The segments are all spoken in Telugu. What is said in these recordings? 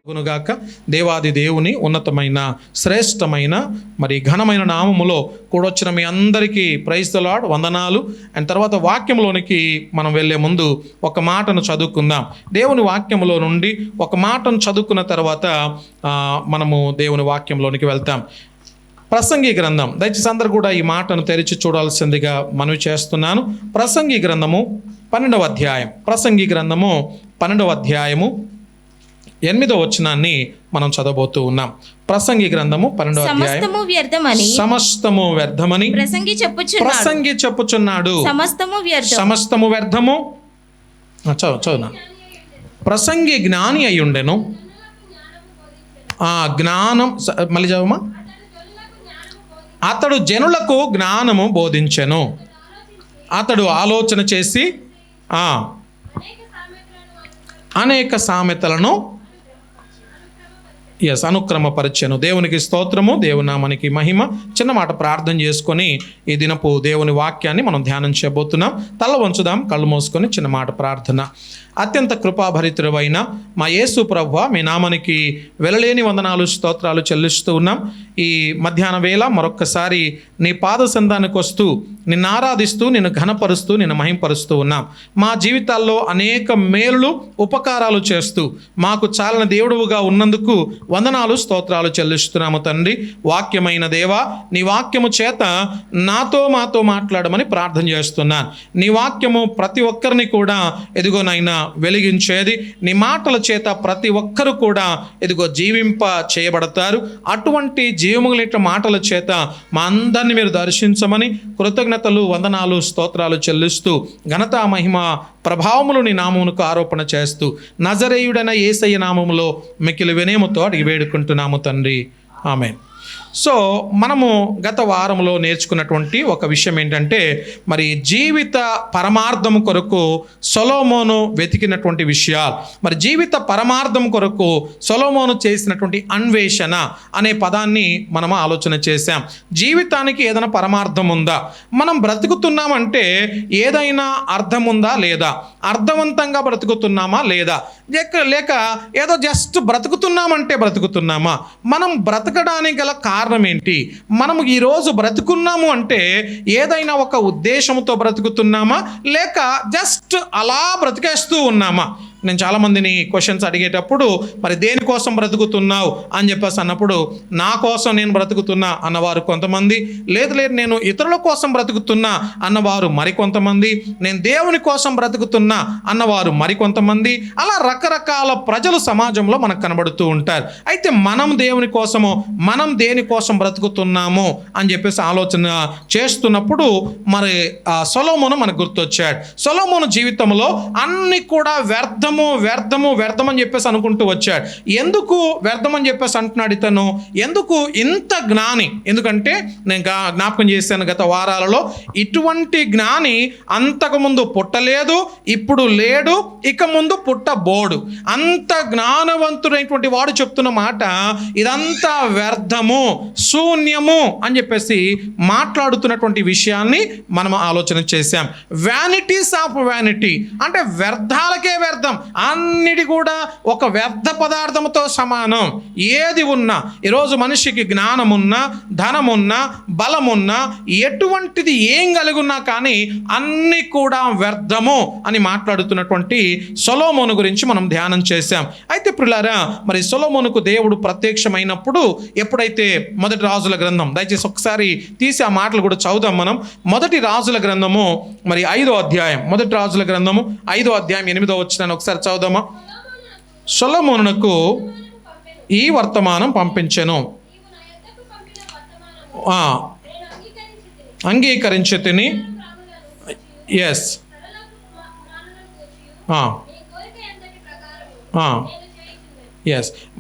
గునుగాక. దేవాది దేవుని ఉన్నతమైన శ్రేష్టమైన మరి ఘనమైన నామములో కూడొచ్చిన మీ అందరికీ ప్రైజ్ ది లార్డ్, వందనాలు. అండ్ తర్వాత వాక్యంలోనికి మనం వెళ్ళే ముందు ఒక మాటను చదువుకుందాం. దేవుని వాక్యంలో నుండి ఒక మాటను చదువుకున్న తర్వాత మనము దేవుని వాక్యంలోనికి వెళ్తాం. ప్రసంగి గ్రంథం, దయచేసి అందరూ కూడా ఈ మాటను తెరిచి చూడాల్సిందిగా మనవి చేస్తున్నాను. ప్రసంగి గ్రంథము 12వ అధ్యాయం, ప్రసంగి గ్రంథము 12వ అధ్యాయము 8వ వచనాన్ని మనం చదవబోతూ ఉన్నాం. ప్రసంగి గ్రంథము 12వ అధ్యాయం. సమస్తము వ్యర్థమని ప్రసంగి చెప్పుచున్నాడు. సమస్తము వ్యర్థము. చదువు. ప్రసంగి జ్ఞాని అయి ఉండెను. జ్ఞానం మళ్ళీ చదవమా. అతడు జనులకు జ్ఞానము బోధించెను. అతడు ఆలోచన చేసి అనేక సామెతలను అనుక్రమపరిచెను. దేవునికి స్తోత్రము, దేవుని నామానికి మహిమ. చిన్న మాట ప్రార్థన చేసుకొని ఈ దినపు దేవుని వాక్యాన్ని మనం ధ్యానం చేయబోతున్నాం. తల వంచుదాం, కళ్ళు మూసుకొని చిన్న మాట ప్రార్థన. అత్యంత కృపాభరితుడైన మా యేసు ప్రభువా, మీ నామానికి వెలలేని వందనాలు, స్తోత్రాలు చెల్లిస్తూ ఉన్నాం. ఈ మధ్యాహ్న వేళ మరొక్కసారి నీ పాద సంధానికి వస్తూ నిన్ను ఆరాధిస్తూ, నిన్ను ఘనపరుస్తూ, నిన్ను మహింపరుస్తూ ఉన్నాం. మా జీవితాల్లో అనేక మేలులు, ఉపకారాలు చేస్తూ మాకు చాలని దేవుడుగా ఉన్నందుకు వందనాలు, స్తోత్రాలు చెల్లిస్తున్నాము తండ్రి. వాక్యమైన దేవా, నీ వాక్యము చేత మాతో మాట్లాడమని ప్రార్థన చేస్తున్నాను. నీ వాక్యము ప్రతి ఒక్కరిని కూడా ఎదుగోనైనా వెలిగించేది. నీ మాటల చేత ప్రతి ఒక్కరు కూడా ఎదుగో జీవింప చేయబడతారు. అటువంటి జీవముగలిగిన మాటల చేత మా అందరినీ మీరు దర్శించమని కృతజ్ఞతలు, వందనాలు, స్తోత్రాలు చెల్లిస్తూ ఘనత, మహిమ, ప్రభావములు నీ నామమునకు ఆరోపణ చేస్తూ నజరేయుడైన యేసయ్య నామములో మిక్కిలి వినయముతో అడిగి వేడుకుంటున్నాము తండ్రి, ఆమేన్. సో మనము గత వారంలో నేర్చుకున్నటువంటి ఒక విషయం ఏంటంటే, మరి జీవిత పరమార్థం కొరకు సొలొమోను వెతికినటువంటి విషయాలు. మరి జీవిత పరమార్థం కొరకు సొలొమోను చేసినటువంటి అన్వేషణ అనే పదాన్ని మనం ఆలోచన చేశాం. జీవితానికి ఏదైనా పరమార్థం ఉందా? మనం బ్రతుకుతున్నామంటే ఏదైనా అర్థం ఉందా లేదా? అర్థవంతంగా బ్రతుకుతున్నామా లేదా? లేక ఏదో జస్ట్ బ్రతుకుతున్నామంటే బ్రతుకుతున్నామా? మనం బ్రతకడానికి గల కారణం ఏంటి? మనము ఈరోజు బ్రతుకున్నాము అంటే ఏదైనా ఒక ఉద్దేశంతో బ్రతుకుతున్నామా, లేక జస్ట్ అలా బ్రతికేస్తూ ఉన్నామా? నేను చాలామందిని క్వశ్చన్స్ అడిగేటప్పుడు, మరి దేనికోసం బ్రతుకుతున్నావు అని చెప్పేసి అన్నప్పుడు, నా కోసం నేను బ్రతుకుతున్నా అన్నవారు కొంతమంది, లేదు నేను ఇతరుల కోసం బ్రతుకుతున్నా అన్నవారు మరికొంతమంది, నేను దేవుని కోసం బ్రతుకుతున్నా అన్నవారు మరికొంతమంది, అలా రకరకాల ప్రజలు సమాజంలో మనకు కనబడుతూ ఉంటారు. అయితే మనం దేవుని కోసము, మనం దేనికోసం బ్రతుకుతున్నాము అని చెప్పేసి ఆలోచన చేస్తున్నప్పుడు మరి సొలొమోను మనకు గుర్తొచ్చాడు. సొలొమోను జీవితంలో అన్ని కూడా వ్యర్థం అని చెప్పేసి అనుకుంటూ వచ్చాడు. ఎందుకు వ్యర్థం అని చెప్పేసి అంటున్నాడు ఇతను? ఎందుకు ఇంత జ్ఞాని? ఎందుకంటే నేను జ్ఞాపకం చేశాను గత వారాలలో, ఇటువంటి జ్ఞాని అంతకుముందు పుట్టలేదు, ఇప్పుడు లేడు, ఇక ముందు పుట్టబోడు. అంత జ్ఞానవంతుడైనటువంటి వాడు చెప్తున్న మాట, ఇదంతా వ్యర్థము, శూన్యము అని చెప్పేసి మాట్లాడుతున్నటువంటి విషయాన్ని మనం ఆలోచన చేశాం. వ్యానిటీస్ ఆఫ్ వ్యానిటీ అంటే వ్యర్థాలకే వ్యర్థం, అన్నిటి కూడా ఒక వ్యర్థ పదార్థంతో సమానం. ఏది ఉన్నా ఈరోజు మనిషికి జ్ఞానమున్నా, ధనమున్నా, బలమున్నా, ఎటువంటిది ఏం కలిగి ఉన్నా కానీ అన్ని కూడా వ్యర్థము అని మాట్లాడుతున్నటువంటి సొలొమోను గురించి మనం ధ్యానం చేశాం. అయితే ప్రియులారా, మరి సొలొమోనుకు దేవుడు ప్రత్యక్షమైనప్పుడు, ఎప్పుడైతే మొదటి రాజుల గ్రంథం, దయచేసి ఒకసారి తీసి ఆ మాటలు కూడా చదువుదాం మనం. మొదటి రాజుల గ్రంథము మరి 5వ అధ్యాయం, మొదటి రాజుల గ్రంథము 5వ అధ్యాయం 8వ వచనాన్ని ఒకసారి చదువుదామా. సొలొమోనునకు ఈ వర్తమానం పంపించెను, అంగీకరించి తిని. ఎస్,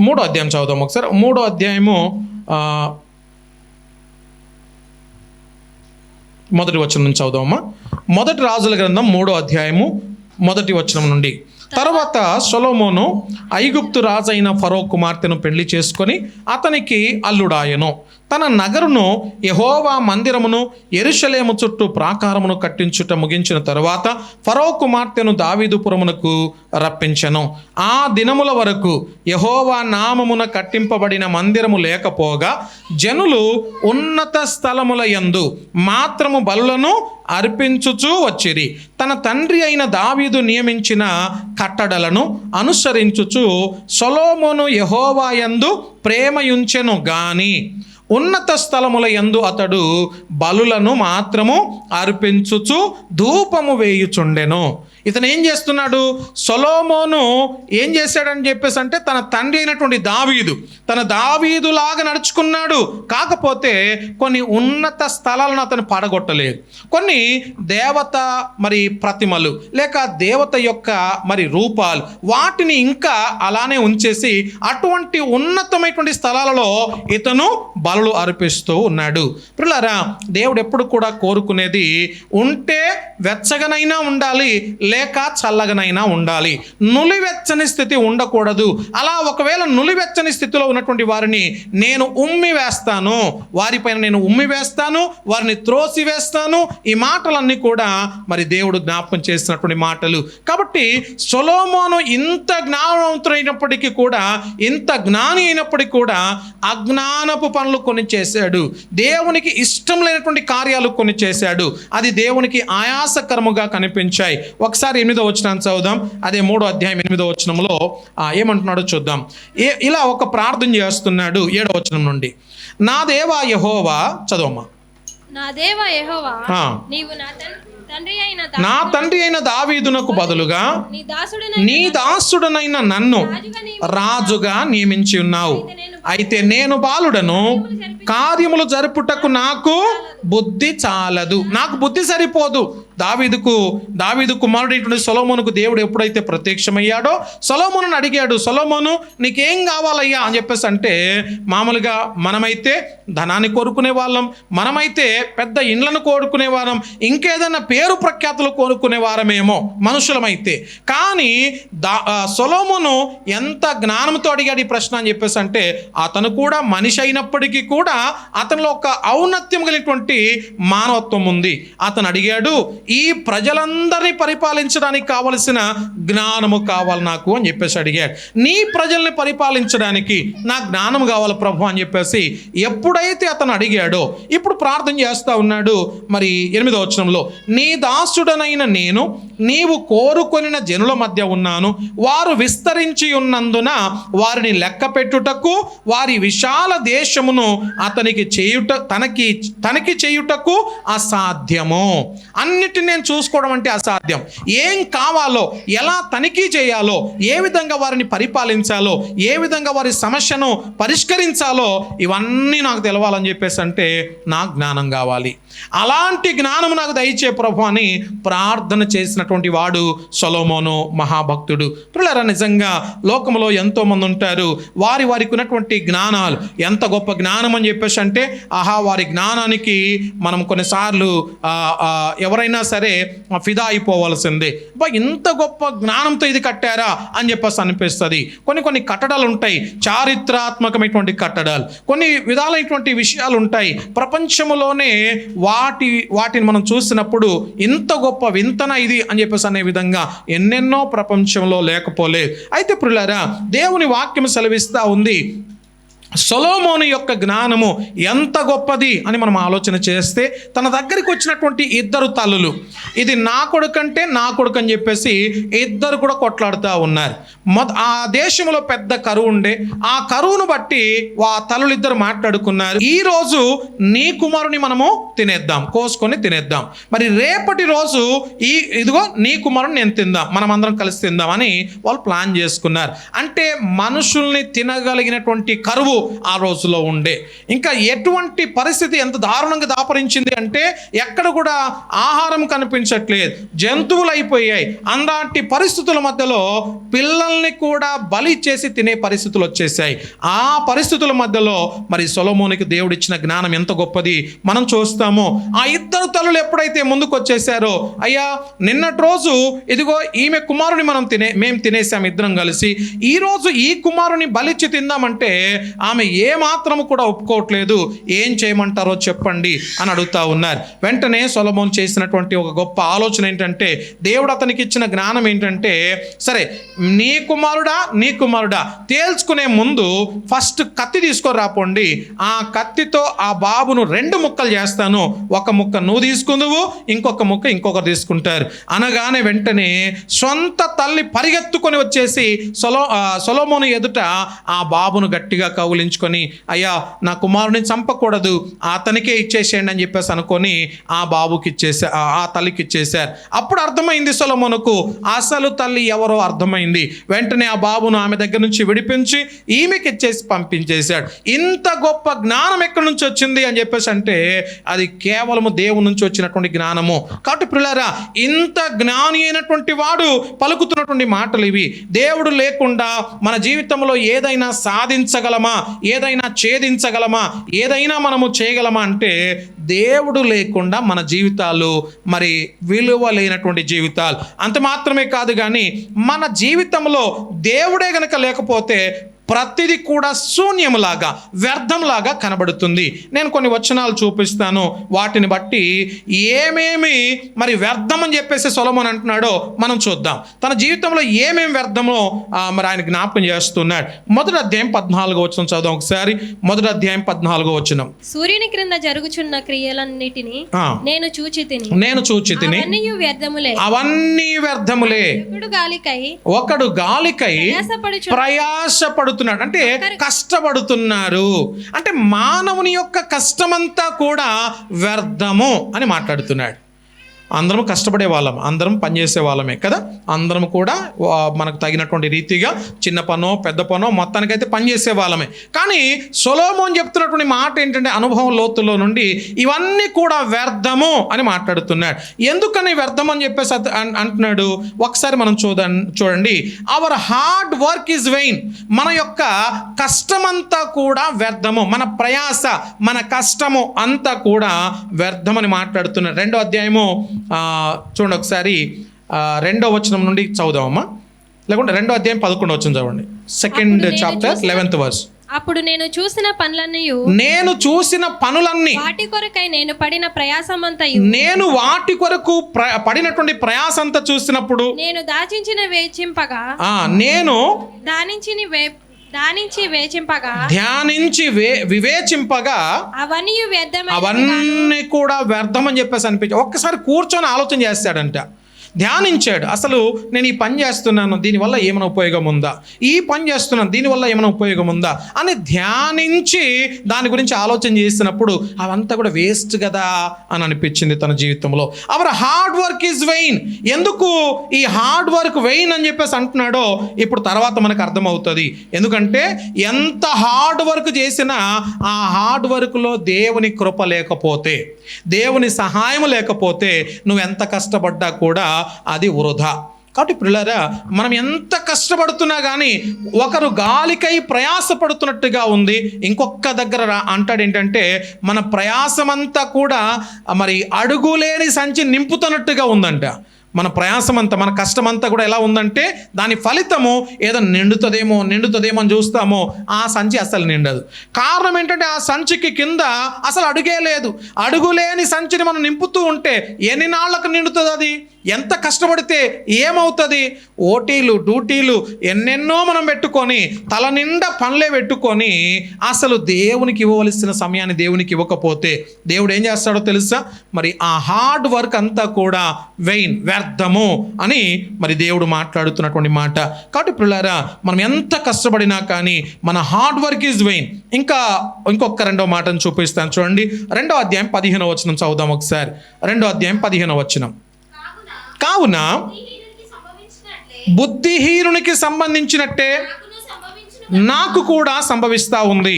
3వ అధ్యాయం చదువుదాం ఒకసారి. 3వ అధ్యాయము మొదటి వచనం నుంచి చదువుదామా. మొదటి రాజుల గ్రంథం 3వ అధ్యాయము మొదటి వచనం నుండి. తర్వాత సొలొమోను ఐగుప్తు రాజైన ఫరో కుమార్తెను పెళ్లి చేసుకొని అతనికి అల్లుడాయను. తన నగరును యెహోవా మందిరమును యెరూషలేము చుట్టూ ప్రాకారమును కట్టించుట ముగించిన తరువాత ఫరో కుమార్తెను దావీదుపురమునకు రప్పించెను. ఆ దినముల వరకు యెహోవా నామమున కట్టింపబడిన మందిరము లేకపోగా జనులు ఉన్నత స్థలముల యందు మాత్రము బలులను అర్పించుచూ వచ్చిరి. తన తండ్రి అయిన దావీదు నియమించిన కట్టడలను అనుసరించుచు సొలొమోను యెహోవా యందు ప్రేమయుంచెను గాని ఉన్నత స్థలముల యందు అతడు బలులను మాత్రము అర్పించుచు ధూపము వేయుచుండెను. ఇతను ఏం చేస్తున్నాడు? సొలొమోను ఏం చేశాడని చెప్పేసి అంటే తన తండ్రి అయినటువంటి తన దావీదులాగా నడుచుకున్నాడు. కాకపోతే కొన్ని ఉన్నత స్థలాలను అతను పడగొట్టలేదు. కొన్ని దేవత ప్రతిమలు లేక దేవత యొక్క రూపాలు వాటిని ఇంకా అలానే ఉంచేసి అటువంటి ఉన్నతమైనటువంటి స్థలాలలో ఇతను బలులు అర్పిస్తూ ఉన్నాడు. ప్రియులారా, దేవుడు ఎప్పుడు కూడా కోరుకునేది ఉంటే వెచ్చగనైనా ఉండాలి, లేక చల్లగనైనా ఉండాలి. నులివెచ్చని స్థితి ఉండకూడదు. అలా ఒకవేళ నులివెచ్చని స్థితిలో ఉన్నటువంటి వారిని నేను ఉమ్మి వేస్తాను, వారిపైన నేను ఉమ్మి వేస్తాను, వారిని త్రోసి వేస్తాను. ఈ మాటలన్నీ కూడా దేవుడు జ్ఞాపకం చేసినటువంటి మాటలు. కాబట్టి సొలొమోను ఇంత జ్ఞానవంతుడైనప్పటికీ కూడా, ఇంత జ్ఞాని అయినప్పటికీ కూడా అజ్ఞానపు పనులు కొన్ని చేశాడు. దేవునికి ఇష్టం లేనటువంటి కార్యాలు కొన్ని చేశాడు. అది దేవునికి ఆయాసకరముగా కనిపించాయి. ఒకసారి 8వ వచనాన్ని చదువుదాం. అదే 3వ అధ్యాయం 8వ వచనంలో ఏమంటున్నాడో చూద్దాం. ఇలా ఒక ప్రార్థన చేస్తున్నాడు 7వ వచనం నుండి. నా దేవా యెహోవా, చదవమ్మా. నా దేవా యెహోవా, నీవు నా తండ్రి అయిన దావీదునకు బదులుగా నీ దాసుడనైన నన్ను రాజుగా నియమించి ఉన్నావు. అయితే నేను బాలుడను, కార్యములు జరుపుటకు నాకు బుద్ధి చాలదు. నాకు బుద్ధి సరిపోదు. దావీదు కుమారుడైనటువంటి సొలొమోనుకు దేవుడు ఎప్పుడైతే ప్రత్యక్షమయ్యాడో సొలొమోనుని అడిగాడు, సొలొమోను నీకేం కావాలయ్యా అని చెప్పేసి అంటే, మామూలుగా మనమైతే ధనాన్ని కోరుకునే వాళ్ళం, మనమైతే పెద్ద ఇండ్లను కోరుకునే వాళ్ళం, ఇంకేదైనా పేరు ప్రఖ్యాతులు కోరుకునే వారమేమో మనుషులమైతే. కానీ సొలొమోను ఎంత జ్ఞానంతో అడిగాడు ఈ ప్రశ్న అని చెప్పేసి అంటే, అతను కూడా మనిషి అయినప్పటికీ కూడా అతనిలో ఒక ఔన్నత్యం కలిగినటువంటి మానవత్వం ఉంది. అతను అడిగాడు, ఈ ప్రజలందరినీ పరిపాలించడానికి కావలసిన జ్ఞానము కావాలి నాకు అని చెప్పేసి అడిగాడు. నీ ప్రజల్ని పరిపాలించడానికి నా జ్ఞానం కావాలి ప్రభు అని చెప్పేసి ఎప్పుడైతే అతను అడిగాడో ఇప్పుడు ప్రార్థన చేస్తూ ఉన్నాడు. 8వ వచనంలో, నీ దాసుడనైన నేను నీవు కోరుకొనిన జనుల మధ్య ఉన్నాను, వారు విస్తరించి ఉన్నందున వారిని లెక్క పెట్టుటకు వారి విశాల దేశమును తనకి చేయుటకు అసాధ్యము. అన్నిటిని నేను చూసుకోవడం అంటే అసాధ్యం. ఏం కావాలో, ఎలా తనిఖీ చేయాలో, ఏ విధంగా వారిని పరిపాలించాలో, ఏ విధంగా వారి సమస్యను పరిష్కరించాలో ఇవన్నీ నాకు తెలవాలని చెప్పేసి అంటే నాకు జ్ఞానం కావాలి. అలాంటి జ్ఞానం నాకు దయచే ప్రభు అని ప్రార్థన చేసినటువంటి వాడు సొలొమోను మహాభక్తుడు. పిల్లరా, నిజంగా లోకంలో ఎంతో మంది ఉంటారు, వారికి ఉన్నటువంటి జ్ఞానాలు ఎంత గొప్ప జ్ఞానం అని చెప్పేసి అంటే వారి జ్ఞానానికి మనం కొన్నిసార్లు ఎవరైనా సరే ఫిదా అయిపోవాల్సిందే. ఇంత గొప్ప జ్ఞానంతో ఇది కట్టారా అని చెప్పేసి అనిపిస్తుంది. కొన్ని కట్టడాలు ఉంటాయి, చారిత్రాత్మకమైనటువంటి కట్టడాలు, కొన్ని విధాలైనటువంటి విషయాలు ఉంటాయి ప్రపంచంలోనే. వాటిని మనం చూసినప్పుడు ఇంత గొప్ప వింతన ఇది అని చెప్పేసి అనే విధంగా ఎన్నెన్నో ప్రపంచంలో లేకపోలేదు. అయితే ప్రియులారా, దేవుని వాక్యం సెలవిస్తూ ఉంది, సొలొమోను యొక్క జ్ఞానము ఎంత గొప్పది అని మనం ఆలోచన చేస్తే, తన దగ్గరికి వచ్చినటువంటి ఇద్దరు తల్లులు, ఇది నా కొడుకంటే నా కొడుకు అని చెప్పేసి ఇద్దరు కూడా కొట్లాడుతూ ఉన్నారు. ఆ దేశంలో పెద్ద కరువు ఉండే, ఆ కరువును బట్టి తల్లులు ఇద్దరు మాట్లాడుకున్నారు, ఈరోజు నీ కుమారుని మనము కోసుకొని తినేద్దాం, రేపటి రోజు ఇదిగో నీ కుమారుని నేను తిందాం, మనం అందరం కలిసి తిందామని వాళ్ళు ప్లాన్ చేసుకున్నారు. అంటే మనుషుల్ని తినగలిగినటువంటి కరువు ఆ రోజులో ఉండే. ఇంకా ఎటువంటి పరిస్థితి ఎంత దారుణంగా దాపరించింది అంటే ఎక్కడ కూడా ఆహారం కనిపించట్లేదు, జంతువులు అయిపోయాయి. అలాంటి పరిస్థితుల మధ్యలో పిల్లల్ని కూడా బలి చేసి తినే పరిస్థితులు వచ్చేసాయి. ఆ పరిస్థితుల మధ్యలో సొలొమోనుకి దేవుడిచ్చిన జ్ఞానం ఎంత గొప్పది మనం చూస్తాము. ఆ ఇద్దరు తల్లులు ఎప్పుడైతే ముందుకు వచ్చేసారో, అయ్యా నిన్నటి రోజు ఇదిగో ఈమె కుమారుని మేము తినేసాం ఇద్దరం కలిసి, ఈ రోజు ఈ కుమారుని బలిచ్చి తిందామంటే ఆ ఆమె ఏమాత్రము కూడా ఒప్పుకోవట్లేదు. ఏం చేయమంటారో చెప్పండి అని అడుగుతా ఉన్నారు. వెంటనే సొలొమోను చేసినటువంటి ఒక గొప్ప ఆలోచన ఏంటంటే, దేవుడు అతనికి ఇచ్చిన జ్ఞానం ఏంటంటే, సరే నీ కుమారుడా తేల్చుకునే ముందు ఫస్ట్ కత్తి తీసుకొని రాపోండి, ఆ కత్తితో ఆ బాబును 2 ముక్కలు చేస్తాను, ఒక ముక్క నువ్వు తీసుకుందువు, ఇంకొక ముక్క ఇంకొకరు తీసుకుంటారు అనగానే వెంటనే సొంత తల్లి పరిగెత్తుకొని వచ్చేసి సొలొమోను ఎదుట ఆ బాబును గట్టిగా కౌలించుకొని, అయ్యా నా కుమారుని చంపకూడదు, అతనికే ఇచ్చేసేయండి అని చెప్పేసి అనుకొని ఆ బాబుకి ఆ తల్లికి ఇచ్చేశారు. అప్పుడు అర్థమైంది సొలొమోనుకు అసలు తల్లి ఎవరో అర్థమైంది. వెంటనే ఆ బాబును ఆమె దగ్గర నుంచి విడిపించి ఈమెకి ఇచ్చేసి పంపించేశాడు. ఇంత గొప్ప జ్ఞానం ఎక్కడి నుంచి వచ్చింది అని చెప్పేసి అంటే అది కేవలము దేవుని నుంచి వచ్చినటువంటి జ్ఞానము. కాబట్టి ప్రియులారా, ఇంత జ్ఞాని అయినటువంటి వాడు పలుకుతున్నటువంటి మాటలు ఇవి. దేవుడు లేకుండా మన జీవితంలో ఏదైనా సాధించగలమా, ఏదైనా ఛేదించగలమా, ఏదైనా మనము చేయగలమా అంటే దేవుడు లేకుండా మన జీవితాలు మరి విలువ లేనటువంటి జీవితాలు. అంత మాత్రమే కాదు కానీ మన జీవితంలో దేవుడే గనక లేకపోతే ప్రతిదీ కూడా శూన్యములాగా, వ్యర్థంలాగా కనబడుతుంది. నేను కొన్ని వచనాలు చూపిస్తాను, వాటిని బట్టి ఏమేమి మరి వ్యర్థం అని చెప్పేసి సొలొమోను అంటున్నాడో మనం చూద్దాం. తన జీవితంలో ఏమేమి వ్యర్థమో మరి ఆయన జ్ఞాపకం చేస్తున్నాడు. 1వ అధ్యాయం 14వ వచనం చదువుదాం ఒకసారి. 1వ అధ్యాయం 14వ వచనం. సూర్యుని క్రింద జరుగుచున్న క్రియలన్నిటిని నేను చూచి తిని అవన్నీ వ్యర్థములే. ఒకడు గాలికై ప్రయాసపడుతున్నాడు, అంటే కష్టపడుతున్నారు. అంటే మానవుని యొక్క కష్టమంతా కూడా వ్యర్థము అని మాట్లాడుతున్నాడు. అందరం కష్టపడే వాళ్ళం, అందరం పనిచేసే వాళ్ళమే కదా. అందరం కూడా మనకు తగినటువంటి రీతిగా చిన్న పనో పెద్ద పనో మొత్తానికైతే పనిచేసే వాళ్ళమే. కానీ సొలొమోను చెప్తున్నటువంటి మాట ఏంటంటే అనుభవం లోతుల్లో నుండి ఇవన్నీ కూడా వ్యర్థము అని మాట్లాడుతున్నాడు. ఎందుకని వ్యర్థం అని చెప్పేసి అంటున్నాడు ఒకసారి మనం చూడండి. Our hard work is vain. మన యొక్క కష్టమంతా కూడా వ్యర్థము, మన ప్రయాస, మన కష్టము అంతా కూడా వ్యర్థమని మాట్లాడుతున్నాడు. 2వ అధ్యాయము చూడండి ఒకసారి 2వ వచనం నుండి చదువుదామమ్మా, లేకుంటే 2వ అధ్యాయం 11వ వచనం చదవండి. 2nd chapter 11th verse. అప్పుడు నేను చూసిన పనులన్నీ వాటి కొరకై నేను పడిన ప్రయాసమంతయు, నేను వాటి కొరకు పడినటువంటి ప్రయాసంతా చూసినప్పుడు నేను దాచించిన వేచింపగా, నేను ధ్యానించి వివేచింపగా అవన్నీ కూడా వ్యర్థం అని చెప్పేసి అనిపించి ఒక్కసారి కూర్చొని ఆలోచన చేస్తాడంట. ధ్యానించాడు. అసలు నేను ఈ పని చేస్తున్నాను, దీనివల్ల ఏమైనా ఉపయోగం ఉందా, ఈ పని చేస్తున్నాను దీనివల్ల ఏమైనా ఉపయోగం ఉందా అని ధ్యానించి దాని గురించి ఆలోచన చేసినప్పుడు అవంతా కూడా వేస్ట్ కదా అని అనిపించింది తన జీవితంలో. Our hard work is vain. ఎందుకు ఈ హార్డ్ వర్క్ వెయిన్ అని చెప్పేసి అంటున్నాడో ఇప్పుడు తర్వాత మనకు అర్థమవుతుంది. ఎందుకంటే ఎంత హార్డ్ వర్క్ చేసినా ఆ హార్డ్ వర్క్లో దేవుని కృప లేకపోతే, దేవుని సహాయం లేకపోతే నువ్వు ఎంత కష్టపడ్డా కూడా అది వృధా. కాబట్టి ప్రియులారా, మనం ఎంత కష్టపడుతున్నా కానీ ఒకరు గాలికై ప్రయాసపడుతున్నట్టుగా ఉంది. ఇంకొక దగ్గర అంటాడు ఏంటంటే మన ప్రయాసమంతా కూడా మరి అడుగులేని సంచి నింపుతున్నట్టుగా ఉందంట. మన ప్రయాసమంతా, మన కష్టమంతా కూడా ఎలా ఉందంటే దాని ఫలితము ఏదో నిండుతుందేమో అని చూస్తామో ఆ సంచి అసలు నిండదు. కారణం ఏంటంటే ఆ సంచికి కింద అసలు అడుగే లేదు. అడుగులేని సంచిని మనం నింపుతూ ఉంటే ఎన్ని నాళ్లకు నిండుతుంది? అది ఎంత కష్టపడితే ఏమవుతుంది? ఓటీలు డ్యూటీలు ఎన్నెన్నో మనం పెట్టుకొని తల నిండా పనులే పెట్టుకొని అసలు దేవునికి ఇవ్వవలసిన సమయాన్ని దేవునికి ఇవ్వకపోతే దేవుడు ఏం చేస్తాడో తెలుసా? మరి ఆ హార్డ్ వర్క్ అంతా కూడా వెయిన్, వ్యర్థము అని మరి దేవుడు మాట్లాడుతున్నటువంటి మాట. కాబట్టి పిల్లారా, మనం ఎంత కష్టపడినా కానీ మన హార్డ్ వర్క్ ఈజ్ వెయిన్. ఇంకొక 2వ మాటను చూపిస్తాను చూడండి. 2వ అధ్యాయం 15వ వచనం చదువుదాం ఒకసారి. 2వ అధ్యాయం 15వ వచనం. కావున బుద్ధిహీనునికి సంబంధించినట్టే నాకు కూడా సంభవిస్తా ఉంది.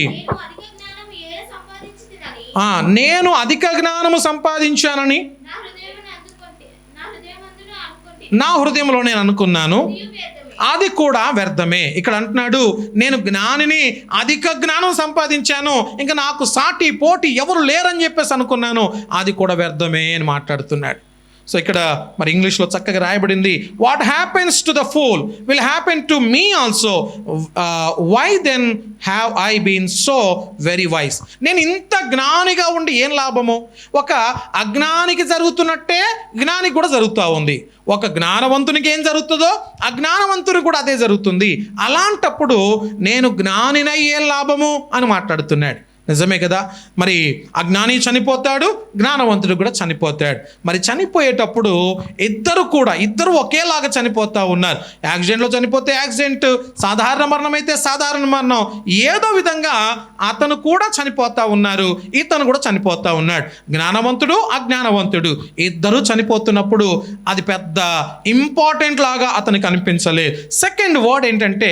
నేను అధిక జ్ఞానము సంపాదించానని నా హృదయంలో నేను అనుకున్నాను, అది కూడా వ్యర్థమే. ఇక్కడ అంటున్నాడు, నేను జ్ఞానిని, అధిక జ్ఞానం సంపాదించాను, ఇంకా నాకు సాటి పోటీ ఎవరు లేరని చెప్పేసి అనుకున్నాను, అది కూడా వ్యర్థమే అని మాట్లాడుతున్నాడు. సో ఇక్కడ మరి ఇంగ్లీష్లో చక్కగా రాయబడింది, what happens to the fool will happen to me also, why then have I been so very wise. నేను ఇంత జ్ఞానిగా ఉండి ఏం లాభము? ఒక అజ్ఞానికి జరుగుతున్నట్టే జ్ఞానికి కూడా జరుగుతూ ఉంది. ఒక జ్ఞానవంతునికి ఏం జరుగుతుందో అజ్ఞానవంతునికి కూడా అదే జరుగుతుంది. అలాంటప్పుడు నేను జ్ఞానినై ఏం లాభము అని మాట్లాడుతున్నాడు. నిజమే కదా. మరి అజ్ఞాని చనిపోతాడు, జ్ఞానవంతుడు కూడా చనిపోతాడు. మరి చనిపోయేటప్పుడు ఇద్దరు ఒకేలాగా చనిపోతూ ఉన్నారు. యాక్సిడెంట్లో చనిపోతే యాక్సిడెంట్, సాధారణ మరణం అయితే సాధారణ మరణం, ఏదో విధంగా అతను కూడా చనిపోతూ ఉన్నారు, ఇతను కూడా చనిపోతూ ఉన్నాడు. జ్ఞానవంతుడు అజ్ఞానవంతుడు ఇద్దరు చనిపోతున్నప్పుడు అది పెద్ద ఇంపార్టెంట్ లాగా అతనికి అనిపించలేదు. సెకండ్ వర్డ్ ఏంటంటే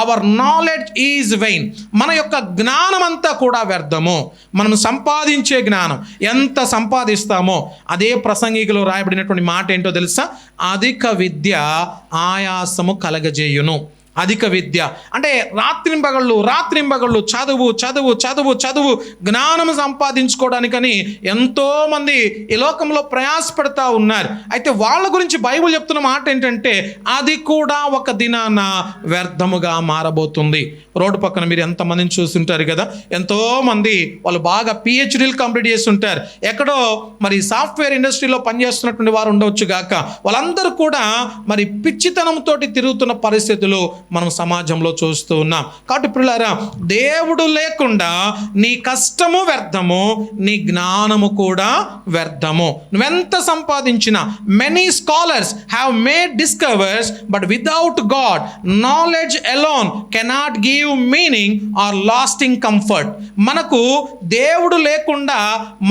అవర్ నాలెడ్జ్ ఈజ్ వెయిన్. మన యొక్క జ్ఞానం అంతా కూడా వ్యర్థము. మనం సంపాదించే జ్ఞానం ఎంత సంపాదిస్తామో, అదే ప్రసంగికలో రాయబడినటువంటి మాట ఏంటో తెలుసా? అధిక విద్య ఆయాసము కలగజేయును. అధిక విద్య అంటే రాత్రింబగళ్ళు చదువు చదువు చదువు చదువు జ్ఞానం సంపాదించుకోవడానికని ఎంతోమంది ఈ లోకంలో ప్రయాసపడతా ఉన్నారు. అయితే వాళ్ళ గురించి బైబిల్ చెప్తున్న మాట ఏంటంటే అది కూడా ఒక దినాన వ్యర్థముగా మారబోతుంది. రోడ్డు పక్కన మీరు ఎంతమందిని చూస్తుంటారు కదా, ఎంతోమంది వాళ్ళు బాగా పిహెచ్డీలు కంప్లీట్ చేస్తుంటారు, ఎక్కడో మరి సాఫ్ట్వేర్ ఇండస్ట్రీలో పనిచేస్తున్నటువంటి వారు ఉండవచ్చు గాక, వాళ్ళందరూ కూడా మరి పిచ్చితనంతో తిరుగుతున్న పరిస్థితులు మనం సమాజంలో చూస్తూ ఉన్నాం. కాబట్టి పిల్లారా, దేవుడు లేకుండా నీ కష్టము వ్యర్థము, నీ జ్ఞానము కూడా వ్యర్థము. నువ్వెంత సంపాదించినా, many scholars have made discovers but without God knowledge alone cannot give meaning or lasting comfort. మనకు దేవుడు లేకుండా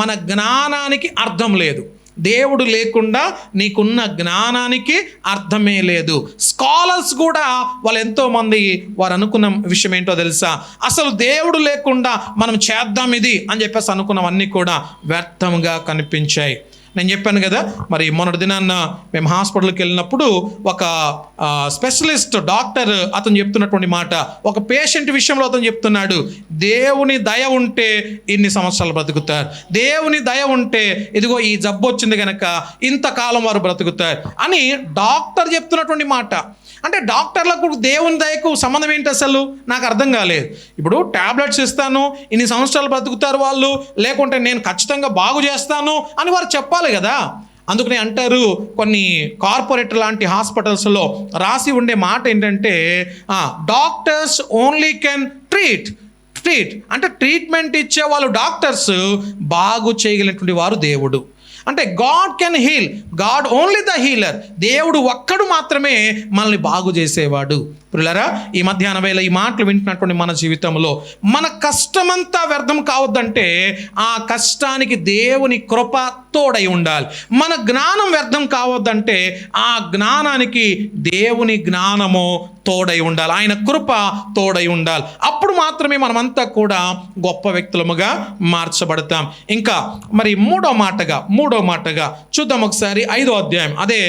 మన జ్ఞానానికి అర్థం లేదు. దేవుడు లేకుండా నీకున్న జ్ఞానానికి అర్థమే లేదు. స్కాలర్స్ కూడా వాళ్ళు ఎంతోమంది వారు అనుకున్న విషయం ఏంటో తెలుసా? అసలు దేవుడు లేకుండా మనం చేద్దాం ఇది అని చెప్పేసి అనుకున్నవన్నీ కూడా వ్యర్థంగా కనిపించాయి. నేను చెప్పాను కదా, మరి మొన్నటి దినాన్న మేము హాస్పిటల్కి వెళ్ళినప్పుడు ఒక స్పెషలిస్ట్ డాక్టర్ అతను చెప్తున్నటువంటి మాట, ఒక పేషెంట్ విషయంలో అతను చెప్తున్నాడు, దేవుని దయ ఉంటే ఇన్ని సంవత్సరాలు బ్రతుకుతారు, దేవుని దయ ఉంటే ఇదిగో ఈ జబ్బు వచ్చింది కనుక ఇంతకాలం వారు బ్రతుకుతారు అని డాక్టర్ చెప్తున్నటువంటి మాట. అంటే డాక్టర్లకు దేవుని దయకు సంబంధం ఏంటి అసలు నాకు అర్థం కాలేదు. ఇప్పుడు టాబ్లెట్స్ ఇస్తాను, ఇన్ని సంవత్సరాలు బ్రతుకుతారు వాళ్ళు, లేకుంటే నేను ఖచ్చితంగా బాగు చేస్తాను అని వారు చెప్పాలి కదా. అందుకని అంటారు, కొన్ని కార్పొరేట్ లాంటి హాస్పిటల్స్లో రాసి ఉండే మాట ఏంటంటే డాక్టర్స్ ఓన్లీ కెన్ ట్రీట్ అంటే ట్రీట్మెంట్ ఇచ్చే వాళ్ళు డాక్టర్స్, బాగు చేయగలిగినటువంటి వారు దేవుడు. అంటే God can heal, God only the healer. దేవుడు ఒక్కడు మాత్రమే మనల్ని బాగు చేసేవాడు. ప్రియులారా, ఈ మధ్యాహ్న వేళ ఈ మాటలు వింటున్నటువంటి మన జీవితంలో మన కష్టమంతా వ్యర్థం కావద్దంటే ఆ కష్టానికి దేవుని కృప తోడై ఉండాలి. మన జ్ఞానం వ్యర్థం కావద్దంటే ఆ జ్ఞానానికి దేవుని జ్ఞానము తోడై ఉండాలి, ఆయన కృప తోడై ఉండాలి. అప్పుడు మాత్రమే మనమంతా కూడా గొప్ప వ్యక్తులముగా మార్చబడతాం. ఇంకా మరి మూడో మాటగా చూద్దాం ఒకసారి 5వ అధ్యాయం, అదే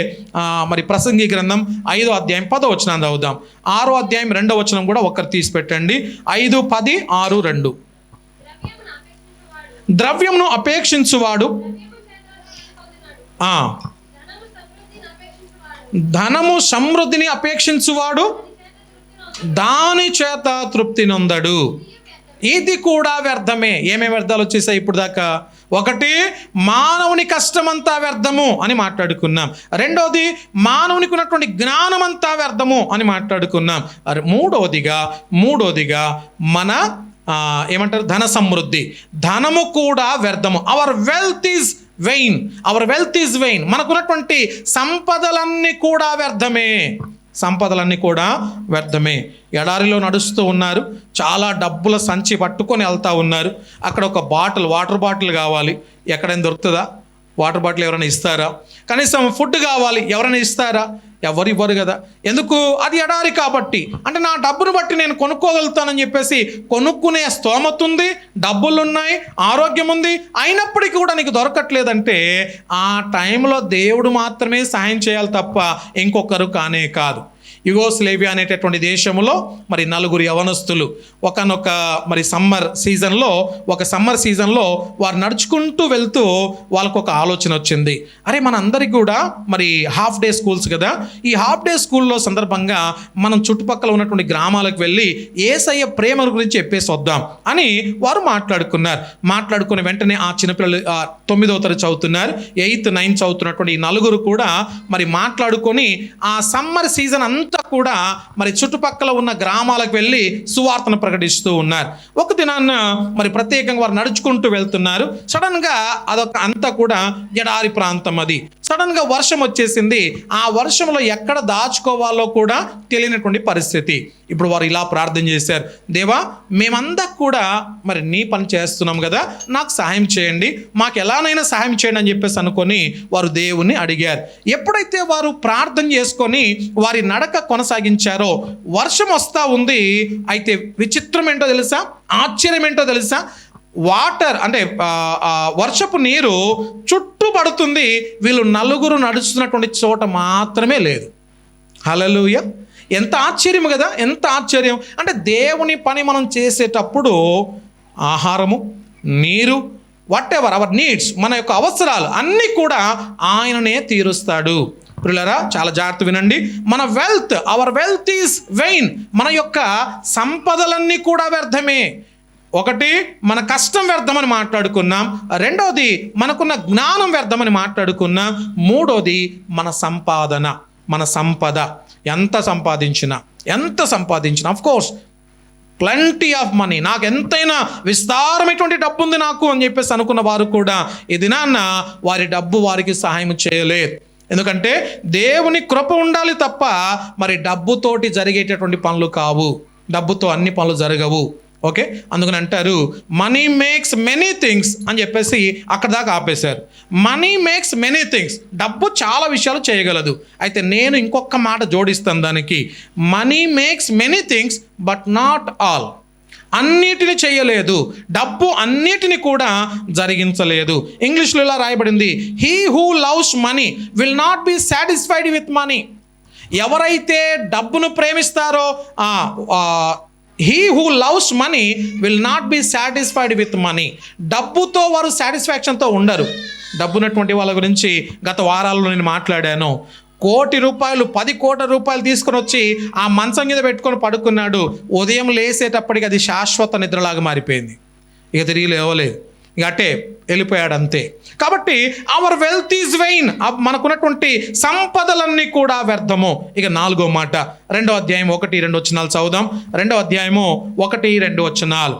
మరి ప్రసంగి గ్రంథం 5వ అధ్యాయం 10వ వచనం చదువుదాం. 6వ అధ్యాయం 2వ వచనం కూడా ఒకరు తీసి పెట్టండి. 5, 10, 6, 2. ద్రవ్యమును అపేక్షించువాడు, ధనము సమృద్ధిని అపేక్షించువాడు దాని చేత తృప్తి నొందడు. ఇది కూడా వ్యర్థమే. ఏమేమి వ్యర్థాలు వచ్చేసాయి ఇప్పుడు దాకా? ఒకటి, మానవుని కష్టమంతా వ్యర్థము అని మాట్లాడుకున్నాం. రెండోది, మానవునికి ఉన్నటువంటి జ్ఞానమంతా వ్యర్థము అని మాట్లాడుకున్నాం. మూడోదిగా మన ఏమంటారు, ధన సమృద్ధి, ధనము కూడా వ్యర్థము. Our wealth is vain. మనకున్నటువంటి సంపదలన్నీ కూడా వ్యర్థమే. ఎడారిలో నడుస్తూ ఉన్నారు, చాలా డబ్బుల సంచి పట్టుకొని వెళ్తూ ఉన్నారు. అక్కడ ఒక వాటర్ బాటిల్ కావాలి, ఎక్కడైనా దొరుకుతుందా? వాటర్ బాటిల్ ఎవరైనా ఇస్తారా? కనీసం ఫుడ్ కావాలి, ఎవరైనా ఇస్తారా? ఎవరు ఇవ్వరు కదా. ఎందుకు? అది ఎడారి కాబట్టి. అంటే నా డబ్బును బట్టి నేను కొనుక్కోగలుగుతానని చెప్పేసి కొనుక్కునే స్తోమత ఉంది, డబ్బులు ఉన్నాయి, ఆరోగ్యం ఉంది, అయినప్పటికీ కూడా నీకు దొరకట్లేదంటే ఆ టైంలో దేవుడు మాత్రమే సహాయం చేయాలి తప్ప ఇంకొకరు కానే కాదు. యుగోస్లేవియా అనేటటువంటి దేశంలో మరి నలుగురు యవనస్తులు ఒకనొక మరి సమ్మర్ సీజన్లో వారు నడుచుకుంటూ వెళ్తూ వాళ్ళకు ఒక ఆలోచన వచ్చింది. అరే, మనందరికీ కూడా మరి హాఫ్ డే స్కూల్స్ కదా, ఈ హాఫ్ డే స్కూల్లో సందర్భంగా మనం చుట్టుపక్కల ఉన్నటువంటి గ్రామాలకు వెళ్ళి యేసయ్య ప్రేమ గురించి చెప్పేసి వద్దాం అని వారు మాట్లాడుకుని వెంటనే ఆ చిన్నపిల్లలు 9వ తరగతి చదువుతున్నారు, 8th 9th చదువుతున్నటువంటి ఈ నలుగురు కూడా మరి మాట్లాడుకొని ఆ సమ్మర్ సీజన్ అంతా కూడా మరి చుట్టుపక్కల ఉన్న గ్రామాలకు వెళ్ళి సువార్తను ప్రకటిస్తూ ఉన్నారు. ఒక దినాన్న మరి ప్రత్యేకంగా వారు నడుచుకుంటూ వెళ్తున్నారు. సడన్గా అదొక అంతా కూడా ఎడారి ప్రాంతం. అది సడన్గా వర్షం వచ్చేసింది. ఆ వర్షంలో ఎక్కడ దాచుకోవాలో కూడా తెలియనటువంటి పరిస్థితి. ఇప్పుడు వారు ఇలా ప్రార్థన చేశారు, దేవా, మేమంతా కూడా మరి నీ పని చేస్తున్నాం కదా, నాకు సహాయం చేయండి, మాకు ఎలానైనా సహాయం చేయండి అని చెప్పేసి అనుకొని వారు దేవుణ్ణి అడిగారు. ఎప్పుడైతే వారు ప్రార్థన చేసుకొని వారి నడక కొనసాగించారో వర్షం వస్తూ ఉంది. అయితే విచిత్రం ఏంటో తెలుసా, ఆశ్చర్యం ఏంటో తెలుసా, వాటర్ అంటే వర్షపు నీరు చుట్టూ పడుతుంది, వీళ్ళు నలుగురు నడుస్తున్నటువంటి చోట మాత్రమే లేదు. హల్లెలూయా! ఎంత ఆశ్చర్యం కదా, ఎంత ఆశ్చర్యం. అంటే దేవుని పని మనం చేసేటప్పుడు ఆహారము, నీరు, వాట్ ఎవర్ అవర్ నీడ్స్, మన యొక్క అవసరాలు అన్నీ కూడా ఆయననే తీరుస్తాడు. ప్రియులారా, చాలా జాగ్రత్త వినండి. మన అవర్ వెల్త్ ఈజ్ వెయిన్. మన యొక్క సంపదలన్నీ కూడా వ్యర్థమే. ఒకటి, మన కష్టం వ్యర్థమని మాట్లాడుకున్నాం. రెండోది, మనకున్న జ్ఞానం వ్యర్థమని మాట్లాడుకున్నాం. మూడోది, మన సంపద. ఎంత సంపాదించినా of course plenty of money, నాకు ఎంతైనా విస్తారమైనటువంటి డబ్బు ఉంది నాకు అని చెప్పేసి అనుకున్న వారు కూడా ఈ దినాన్న వారి డబ్బు వారికి సహాయం చేయలేదు. ఎందుకంటే దేవుని కృప ఉండాలి తప్ప మరి డబ్బుతోటి జరిగేటటువంటి పనులు కావు, డబ్బుతో అన్ని పనులు జరగవు. ఓకే, అందుకని అంటారు మనీ మేక్స్ మెనీ థింగ్స్ అని చెప్పేసి అక్కడ దాకా ఆపేశారు. మనీ మేక్స్ మెనీ థింగ్స్, డబ్బు చాలా విషయాలు చేయగలదు. అయితే నేను ఇంకొక మాట జోడిస్తాను దానికి, money makes many things but not all. అన్నిటిని చేయలేదు, డబ్బు అన్నిటిని కూడా జరిగించలేదు. ఇంగ్లీష్లో ఇలా రాయబడింది, he who loves money will not be satisfied with money. ఎవరైతే డబ్బును ప్రేమిస్తారో he who loves money will not be satisfied with money. డబ్బుతో వారు సాటిస్ఫాక్షన్తో ఉండరు. డబ్బున్నటువంటి వాళ్ళ గురించి గత వారాల్లో నేను మాట్లాడాను. ₹1,00,00,000 10 కోట్ల రూపాయలు తీసుకొని వచ్చి ఆ మంచం మీద పెట్టుకొని పడుకున్నాడు. ఉదయం లేసేటప్పటికి అది శాశ్వత నిద్రలాగా మారిపోయింది. ఇక తిరిగి లేవలేదు, ఇక అట్టే వెళ్ళిపోయాడు అంతే. కాబట్టి అవర్ వెల్త్ ఈజ్ వెయిన్, మనకున్నటువంటి సంపదలన్నీ కూడా వ్యర్థము. ఇక 4వ మాట, 2వ అధ్యాయం 1-2 వచనాలు చదువుదాం. 2వ అధ్యాయము 1-2 వచనాలు.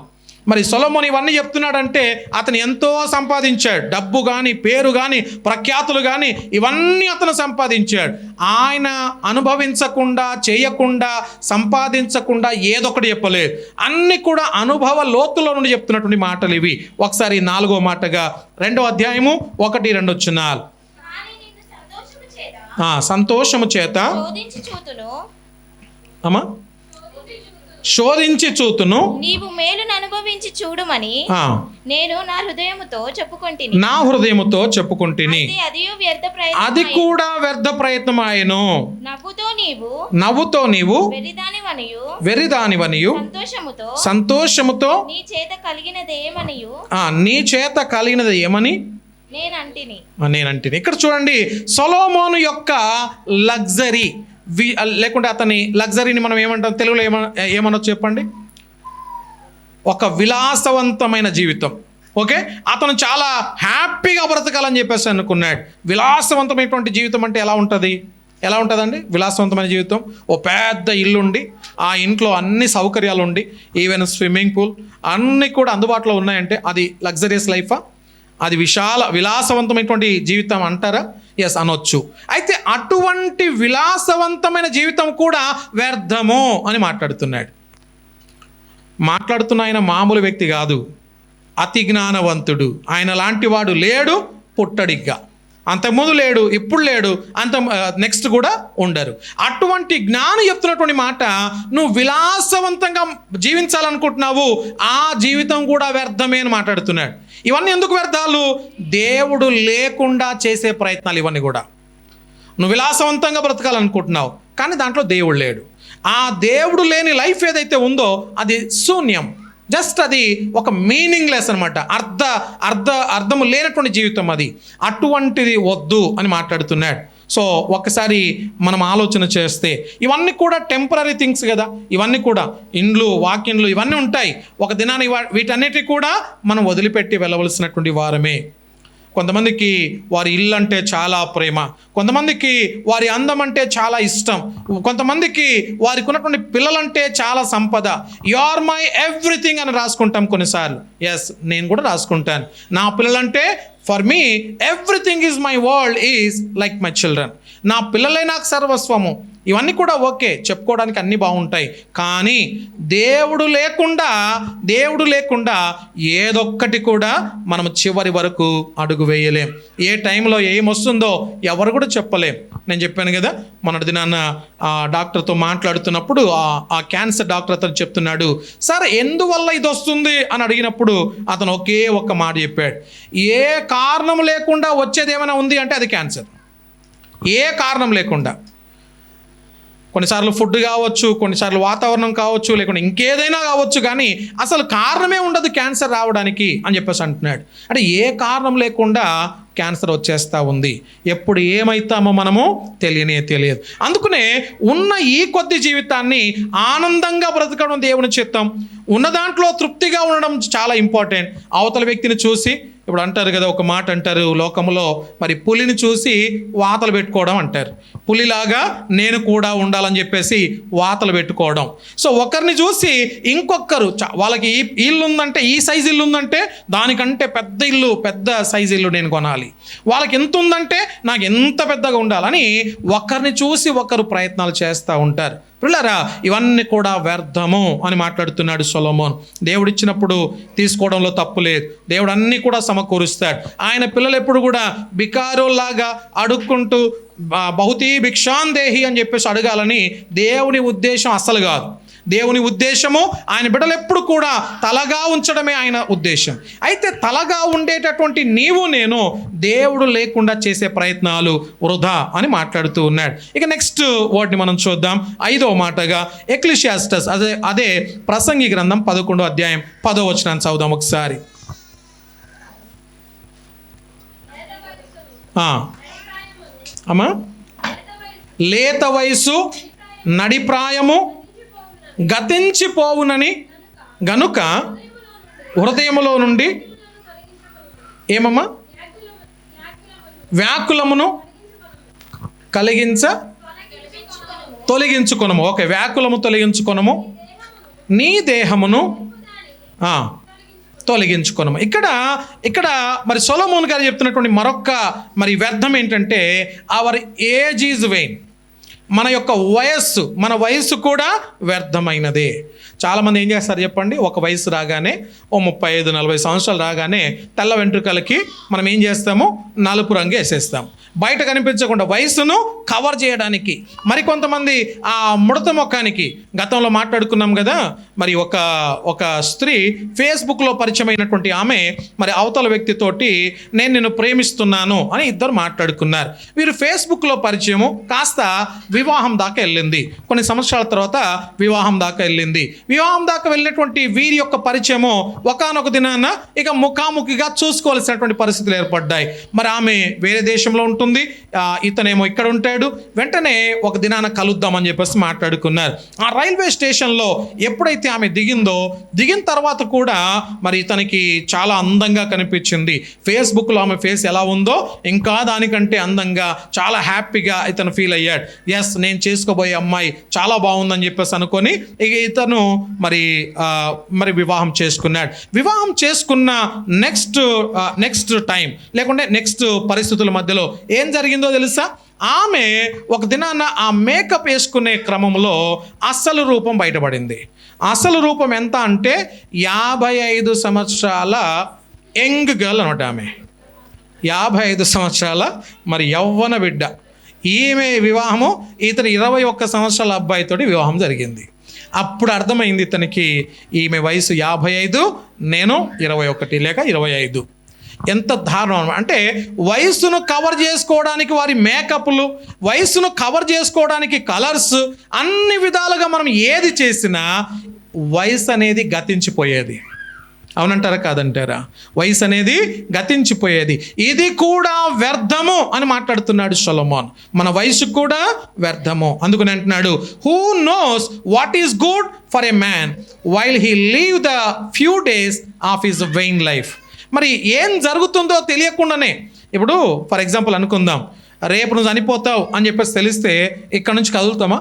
మరి సొలొమోను ఇవన్నీ చెప్తున్నాడంటే అతను ఎంతో సంపాదించాడు. డబ్బు కానీ, పేరు కానీ, ప్రఖ్యాతులు కానీ ఇవన్నీ అతను సంపాదించాడు. ఆయన అనుభవించకుండా, చేయకుండా, సంపాదించకుండా ఏదొకటి చెప్పలేదు. అన్నీ కూడా అనుభవ లోతులో నుండి చెప్తున్నటువంటి మాటలు ఇవి. ఒకసారి 4వ మాటగా 2వ అధ్యాయము 1-2 వచనాలు. సంతోషము చేత అమ్మా శోధించి చూతును, నీవు మేలును అనుభవించి చూడుమని నేను నా హృదయముతో చెప్పుకొంటిని. అది కూడా వ్యర్థ ప్రయత్నమాయెను. నవ్వుతో నీవు వెర్రిదానివనియు సంతోషముతో నీ చేత కలిగినది ఏమని నేనంటిని. ఇక్కడ చూడండి, సొలొమోను యొక్క లగ్జరీ లేకుంటే అతని లగ్జరీని మనం ఏమంటాం, తెలుగులో ఏమనొచ్చు చెప్పండి, ఒక విలాసవంతమైన జీవితం. ఓకే, అతను చాలా హ్యాపీగా బ్రతకాలని చెప్పేసి అనుకున్నాడు. విలాసవంతమైనటువంటి జీవితం అంటే ఎలా ఉంటుందండి? విలాసవంతమైన జీవితం, ఓ పెద్ద ఇల్లుండి, ఆ ఇంట్లో అన్ని సౌకర్యాలు ఉండి, ఈవెన్ స్విమ్మింగ్ పూల్ అన్నీ కూడా అందుబాటులో ఉన్నాయంటే అది లగ్జరియస్ లైఫా? అది విలాసవంతమైనటువంటి జీవితం అంటారా? ఎస్ అనొచ్చు. అయితే అటువంటి విలాసవంతమైన జీవితం కూడా వ్యర్థము అని మాట్లాడుతున్న ఆయన మామూలు వ్యక్తి కాదు, అతి జ్ఞానవంతుడు. ఆయన లాంటి వాడు లేడు పుట్టడిగ్గా. అంతకుముందు లేడు, ఇప్పుడు లేడు, నెక్స్ట్ కూడా ఉండరు. అటువంటి జ్ఞాని చెప్తున్నటువంటి మాట, నువ్వు విలాసవంతంగా జీవించాలనుకుంటున్నావు, ఆ జీవితం కూడా వ్యర్థమే అని మాట్లాడుతున్నాడు. ఇవన్నీ ఎందుకు వ్యర్థాలు? దేవుడు లేకుండా చేసే ప్రయత్నాలు ఇవన్నీ కూడా. నువ్వు విలాసవంతంగా బ్రతకాలనుకుంటున్నావు, కానీ దాంట్లో దేవుడు లేడు. ఆ దేవుడు లేని లైఫ్ ఏదైతే ఉందో అది శూన్యం, జస్ట్ అది ఒక మీనింగ్లెస్ అనమాట, అర్థము లేనటువంటి జీవితం అది. అటువంటిది వద్దు అని మాట్లాడుతున్నాడు. సో ఒక్కసారి మనం ఆలోచన చేస్తే ఇవన్నీ కూడా టెంపరీ థింగ్స్ కదా, ఇవన్నీ కూడా ఇండ్లు వాకిండ్లు ఇవన్నీ ఉంటాయి. ఒక దినాన్ని వీటన్నిటి కూడా మనం వదిలిపెట్టి వెళ్ళవలసినటువంటి వారమే. కొంతమందికి వారి ఇల్లు అంటే చాలా ప్రేమ, కొంతమందికి వారి అందం అంటే చాలా ఇష్టం, కొంతమందికి వారికి ఉన్నటువంటి పిల్లలంటే చాలా సంపద. యు ఆర్ మై ఎవ్రీథింగ్ అని రాసుకుంటాం కొన్నిసార్లు. ఎస్, నేను కూడా రాసుకుంటాను. నా పిల్లలంటే for me everything is my world is like my children. నా పిల్లలే నాకు సర్వస్వము. ఇవన్నీ కూడా ఓకే, చెప్పుకోవడానికి అన్నీ బాగుంటాయి. కానీ దేవుడు లేకుండా ఏదొక్కటి కూడా మనం చివరి వరకు అడుగు వేయలేం. ఏ టైంలో ఏమొస్తుందో ఎవరు కూడా చెప్పలేం. నేను చెప్పాను కదా, మొన్నటి దినాన్న డాక్టర్తో మాట్లాడుతున్నప్పుడు ఆ క్యాన్సర్ డాక్టర్ అతను చెప్తున్నాడు, సార్ ఎందువల్ల ఇది వస్తుంది అని అడిగినప్పుడు అతను ఒకే ఒక్క మాట చెప్పాడు, ఏ కారణం లేకుండా వచ్చేది ఏమైనా ఉంది అంటే అది క్యాన్సర్. ఏ కారణం లేకుండా, కొన్నిసార్లు ఫుడ్ కావచ్చు, కొన్నిసార్లు వాతావరణం కావచ్చు, లేకుంటే ఇంకేదైనా కావచ్చు, కానీ అసలు కారణమే ఉండదు క్యాన్సర్ రావడానికి అని చెప్పేసి అంటున్నాడు. అంటే ఏ కారణం లేకుండా క్యాన్సర్ వచ్చేస్తూ ఉంది. ఎప్పుడు ఏమైతామో మనము తెలియదు. అందుకనే ఉన్న ఈ కొద్ది జీవితాన్ని ఆనందంగా బ్రతకడం దేవుని చిత్తం. ఉన్న దాంట్లో తృప్తిగా ఉండడం చాలా ఇంపార్టెంట్. అవతల వ్యక్తిని చూసి, ఇప్పుడు అంటారు కదా, ఒక మాట అంటారు లోకంలో, మరి పులిని చూసి వాతలు పెట్టుకోవడం అంటారు. పులిలాగా నేను కూడా ఉండాలని చెప్పేసి వాతలు పెట్టుకోవడం. సో ఒకరిని చూసి ఇంకొకరు వాళ్ళకి ఈ ఇల్లు ఉందంటే, ఈ సైజు ఇల్లు ఉందంటే దానికంటే పెద్ద సైజు ఇల్లు నేను కొనాలి, వాళ్ళకి ఎంత ఉందంటే నాకు ఎంత పెద్దగా ఉండాలని ఒకరిని చూసి ఒకరు ప్రయత్నాలు చేస్తూ ఉంటారు. పిల్లరా, ఇవన్నీ కూడా వ్యర్థము అని మాట్లాడుతున్నాడు సొలొమోన్. దేవుడు ఇచ్చినప్పుడు తీసుకోవడంలో తప్పు లేదు. దేవుడు అన్నీ కూడా సమకూరుస్తాడు. ఆయన పిల్లలు ఎప్పుడు కూడా బికారులాగా అడుక్కుంటూ బహుతీ భిక్షాందేహి అని చెప్పేసి అడగాలని దేవుని ఉద్దేశం అస్సలు కాదు. దేవుని ఉద్దేశము ఆయన బిడ్డలు ఎప్పుడు కూడా తలగా ఉంచడమే ఆయన ఉద్దేశం. అయితే తలగా ఉండేటటువంటి నీవు నేను దేవుడు లేకుండా చేసే ప్రయత్నాలు వృధా అని మాట్లాడుతూ ఉన్నాడు. ఇక నెక్స్ట్ వర్డ్ని మనం చూద్దాం. 5వ మాటగా ఎక్లీషియాస్టస్, అదే ప్రసంగి గ్రంథం 11వ అధ్యాయం 10వ వచనాన్ని చదువుదాం ఒకసారి. అమ్మా, లేత వయసు నడిప్రాయము గతించిపోవునని గనుక హృదయములో నుండి ఏమమ్మా వ్యాకులమును తొలగించుకొనము. ఓకే, వ్యాకులము తొలగించుకొనము, నీ దేహమును తొలగించుకొనము. ఇక్కడ మరి సొలొమోన్ గారు చెప్తున్నటువంటి మరొక వ్యర్థం ఏంటంటే అవర్ ఏజ్ ఈజ్ వెయిన్. మన వయస్సు కూడా వ్యర్థమైనదే. చాలామంది ఏం చేస్తారు చెప్పండి, ఒక వయసు రాగానే, ఓ 35-40 సంవత్సరాలు రాగానే తెల్ల వెంట్రుకలకి మనం ఏం చేస్తాము, నలుపు రంగు వేసేస్తాం. బయట కనిపించకుండా వయసును కవర్ చేయడానికి. మరికొంతమంది ఆ ముడత ముఖానికి, గతంలో మాట్లాడుకున్నాం కదా, మరి ఒక స్త్రీ ఫేస్బుక్లో పరిచయమైనటువంటి ఆమె మరి అవతల వ్యక్తితోటి నేను నిన్ను ప్రేమిస్తున్నాను అని ఇద్దరు మాట్లాడుకున్నారు. వీరు ఫేస్బుక్లో పరిచయము కాస్త వివాహం దాకా వెళ్ళింది. కొన్ని సంవత్సరాల తర్వాత వివాహం దాకా వెళ్ళింది. వివాహం దాకా వెళ్ళినటువంటి వీరి యొక్క పరిచయము ఒకానొక దినాన ఇక ముఖాముఖిగా చూసుకోవాల్సినటువంటి పరిస్థితులు ఏర్పడ్డాయి. మరి ఆమె వేరే దేశంలో ఉంటుంది, ఇతనేమో ఇక్కడ ఉంటాడు. వెంటనే ఒక దినాన కలుద్దామని చెప్పేసి మాట్లాడుకున్నారు. ఆ రైల్వే స్టేషన్లో ఎప్పుడైతే ఆమె దిగిన తర్వాత కూడా మరి ఇతనికి చాలా అందంగా కనిపించింది. ఫేస్బుక్లో ఆమె ఫేస్ ఎలా ఉందో ఇంకా దానికంటే అందంగా, చాలా హ్యాపీగా ఇతను ఫీల్ అయ్యాడు. ఎస్, నేను చేసుకోబోయే అమ్మాయి చాలా బాగుందని చెప్పేసి అనుకొని ఇక ఇతను మరి వివాహం చేసుకున్నాడు. వివాహం చేసుకున్న నెక్స్ట్ టైం లేకుంటే నెక్స్ట్ పరిస్థితుల మధ్యలో ఏం జరిగిందో తెలుసా? ఆమె ఒక దినాన ఆ మేకప్ వేసుకునే క్రమంలో అసలు రూపం బయటపడింది. అసలు రూపం ఎంత అంటే 55 సంవత్సరాల యంగ్ గర్ల్ అనమాట. ఆమె 55 సంవత్సరాల మరి యవ్వన బిడ్డ. ఈమె వివాహము ఇతను 21 సంవత్సరాల అబ్బాయితోటి వివాహం జరిగింది. అప్పుడు అర్థమైంది ఇతనికి ఈమె వయసు 55, నేను 21 లేక 25. ఎంత దారుణం అంటే వయస్సును కవర్ చేసుకోవడానికి వారి మేకప్లు, వయస్సును కవర్ చేసుకోవడానికి కలర్స్, అన్ని విధాలుగా మనం ఏది చేసినా వయసు అనేది గతించిపోయేది. అవునంటారా కాదంటారా? వయసు అనేది గతించిపోయేది. ఇది కూడా వ్యర్థము అని మాట్లాడుతున్నాడు సొలొమోన్. మన వయసు కూడా వ్యర్థము. అందుకని అంటున్నాడు, who knows what is good for a man while he live the few days of his vain life. మరి ఏం జరుగుతుందో తెలియకుండానే, ఇప్పుడు ఫర్ ఎగ్జాంపుల్ అనుకుందాం, రేపు నువ్వు చనిపోతావు అని చెప్పేసి తెలిస్తే ఇక్కడ నుంచి కదులుతామా?